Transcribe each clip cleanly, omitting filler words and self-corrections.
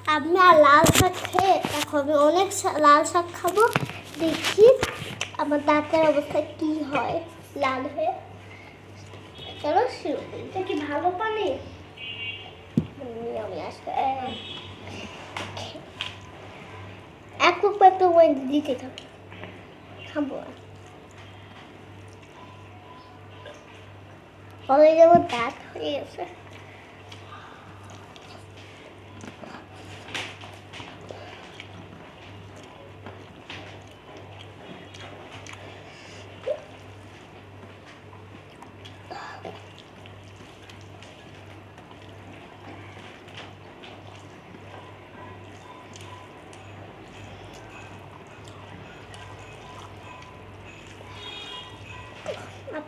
আমি আর লাল শাক খেয়ে এখন আমি অনেক লাল শাক খাবো, দেখি আমার দাঁতের অবস্থা কি হয় লাল হয়ে। চলো শুরু করি। এটা কি ভালো পানি? আমি আসতে এক একটু দিতে থাকো, খাবো হয়ে যাবো, দাঁত হয়ে গেছে।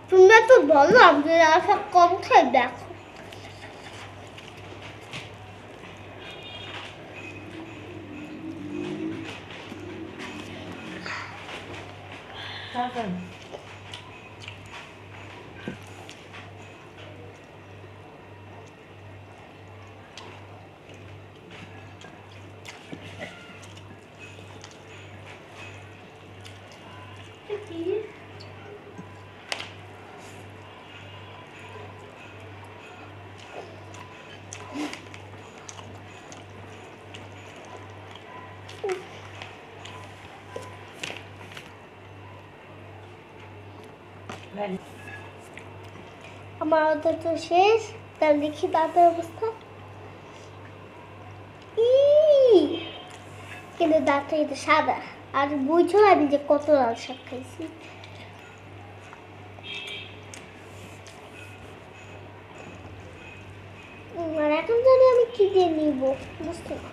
তোমরা তো বলো আমি সব কম খাই, দেখো আমার ওদের তো শেষ। তার দেখি দাঁতের অবস্থা, কিন্তু দাঁতটা কিন্তু সাদা। আর বুঝো আমি যে কত লাল শাক খাইছি। আর এখন জানি আমি কি দিয়ে নিব, বুঝতে না।